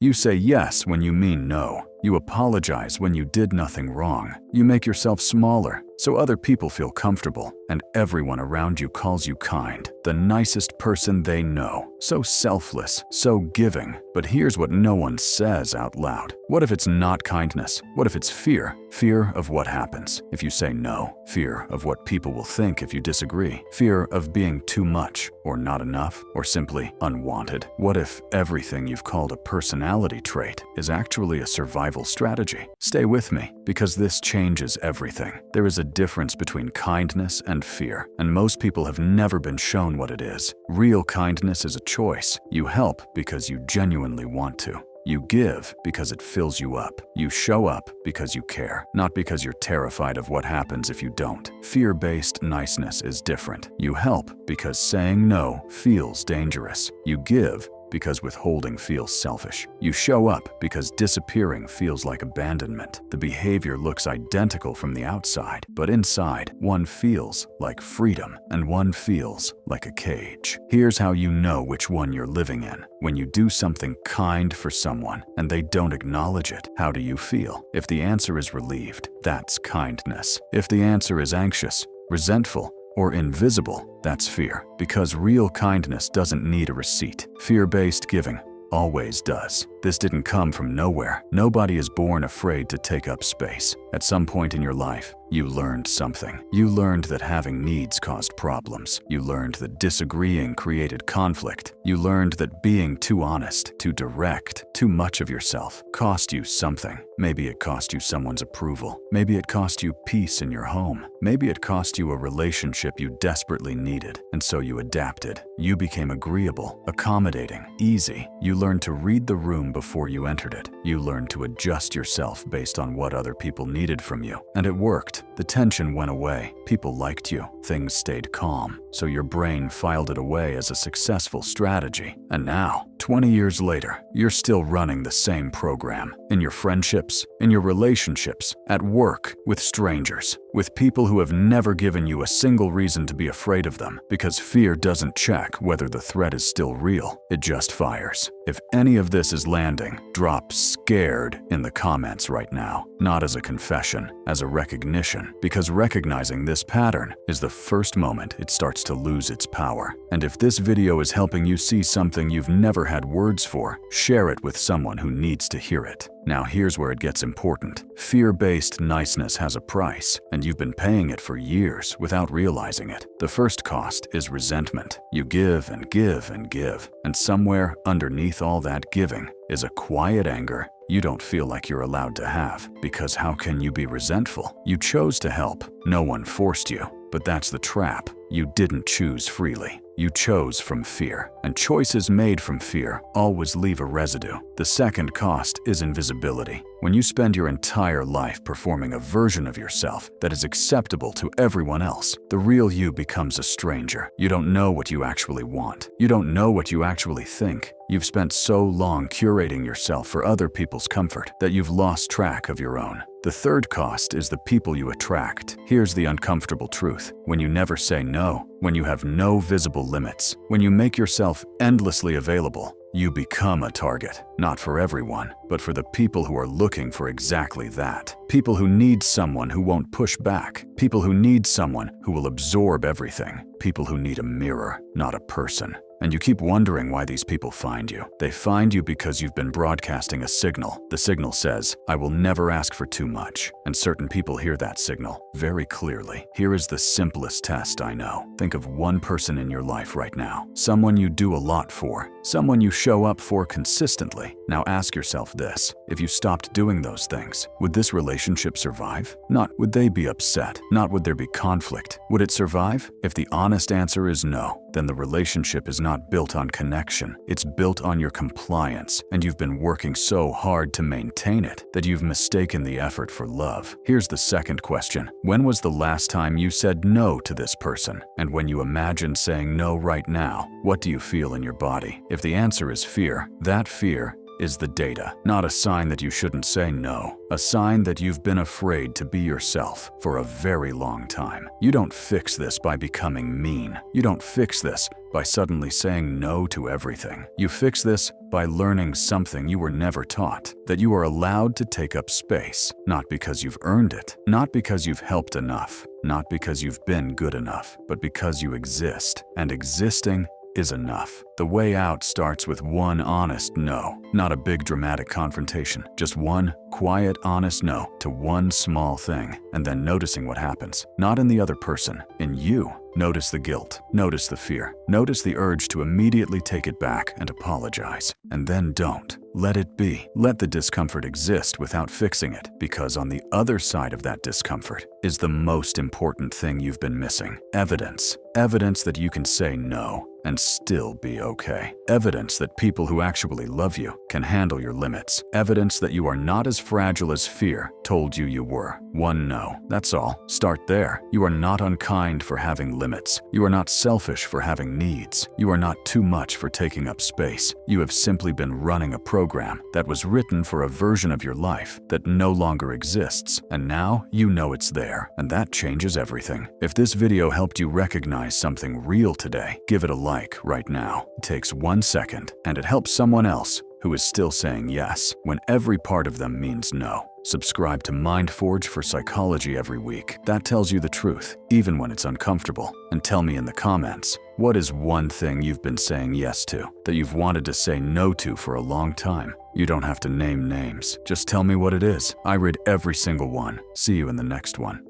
You say yes when you mean no. You apologize when you did nothing wrong. You make yourself smaller so other people feel comfortable, and everyone around you calls you kind, the nicest person they know. So selfless, so giving. But here's what no one says out loud. What if it's not kindness? What if it's fear? Fear of what happens if you say no. Fear of what people will think if you disagree. Fear of being too much, or not enough, or simply unwanted. What if everything you've called a personality trait is actually a survival strategy? Stay with me, because this changes everything. There is a difference between kindness and fear, and most people have never been shown what it is. Real kindness is a choice. You help because you genuinely want to. You give because it fills you up. You show up because you care, not because you're terrified of what happens if you don't. Fear-based niceness is different. You help because saying no feels dangerous. You give because withholding feels selfish. You show up because disappearing feels like abandonment. The behavior looks identical from the outside, but inside, one feels like freedom and one feels like a cage. Here's how you know which one you're living in. When you do something kind for someone and they don't acknowledge it, how do you feel? If the answer is relieved, that's kindness. If the answer is anxious, resentful, or invisible, that's fear. Because real kindness doesn't need a receipt. Fear-based giving always does. This didn't come from nowhere. Nobody is born afraid to take up space. At some point in your life, you learned something. You learned that having needs caused problems. You learned that disagreeing created conflict. You learned that being too honest, too direct, too much of yourself cost you something. Maybe it cost you someone's approval. Maybe it cost you peace in your home. Maybe it cost you a relationship you desperately needed, and so you adapted. You became agreeable, accommodating, easy. You learned to read the room before you entered it. You learned to adjust yourself based on what other people needed from you. And it worked. The tension went away. People liked you. Things stayed calm. So your brain filed it away as a successful strategy. And now, 20 years later, you're still running the same program. In your friendships, in your relationships, at work, with strangers, with people who have never given you a single reason to be afraid of them, because fear doesn't check whether the threat is still real. It just fires. If any of this is landing, drop "scared" in the comments right now. Not as a confession, as a recognition, because recognizing this pattern is the first moment it starts to lose its power. And if this video is helping you see something you've never had words for, share it with someone who needs to hear it. Now here's where it gets important. Fear-based niceness has a price, and you've been paying it for years without realizing it. The first cost is resentment. You give and give and give, and somewhere underneath all that giving is a quiet anger you don't feel like you're allowed to have. Because how can you be resentful? You chose to help. No one forced you. But that's the trap. You didn't choose freely. You chose from fear, and choices made from fear always leave a residue. The second cost is invisibility. When you spend your entire life performing a version of yourself that is acceptable to everyone else, the real you becomes a stranger. You don't know what you actually want. You don't know what you actually think. You've spent so long curating yourself for other people's comfort that you've lost track of your own. The third cost is the people you attract. Here's the uncomfortable truth. When you never say no, when you have no visible limits, when you make yourself endlessly available, you become a target. Not for everyone, but for the people who are looking for exactly that. People who need someone who won't push back. People who need someone who will absorb everything. People who need a mirror, not a person. And you keep wondering why these people find you. They find you because you've been broadcasting a signal. The signal says, "I will never ask for too much." And certain people hear that signal very clearly. Here is the simplest test I know. Think of one person in your life right now. Someone you do a lot for. Someone you show up for consistently. Now ask yourself this. If you stopped doing those things, would this relationship survive? Not would they be upset. Not would there be conflict. Would it survive? If the honest answer is no, then the relationship is not built on connection. It's built on your compliance, and you've been working so hard to maintain it that you've mistaken the effort for love. Here's the second question. When was the last time you said no to this person? And when you imagine saying no right now, what do you feel in your body? If the answer is fear, that fear is the data, not a sign that you shouldn't say no, a sign that you've been afraid to be yourself for a very long time. You don't fix this by becoming mean. You don't fix this by suddenly saying no to everything. You fix this by learning something you were never taught, that you are allowed to take up space, not because you've earned it, not because you've helped enough, not because you've been good enough, but because you exist, and existing is enough. The way out starts with one honest no, not a big dramatic confrontation, just one quiet, honest no to one small thing, and then noticing what happens, not in the other person, in you. Notice the guilt, notice the fear, notice the urge to immediately take it back and apologize, and then don't. Let it be. Let the discomfort exist without fixing it, because on the other side of that discomfort is the most important thing you've been missing. Evidence. Evidence that you can say no and still be okay. Evidence that people who actually love you can handle your limits. Evidence that you are not as fragile as fear told you you were. One no, that's all. Start there. You are not unkind for having limits. You are not selfish for having needs. You are not too much for taking up space. You have simply been running a program that was written for a version of your life that no longer exists, and now you know it's there, and that changes everything. If this video helped you recognize something real today, give it a like right now. It takes 1 second, and it helps someone else who is still saying yes when every part of them means no. Subscribe to MindForge for psychology every week. That tells you the truth, even when it's uncomfortable. And tell me in the comments, what is one thing you've been saying yes to that you've wanted to say no to for a long time? You don't have to name names. Just tell me what it is. I read every single one. See you in the next one.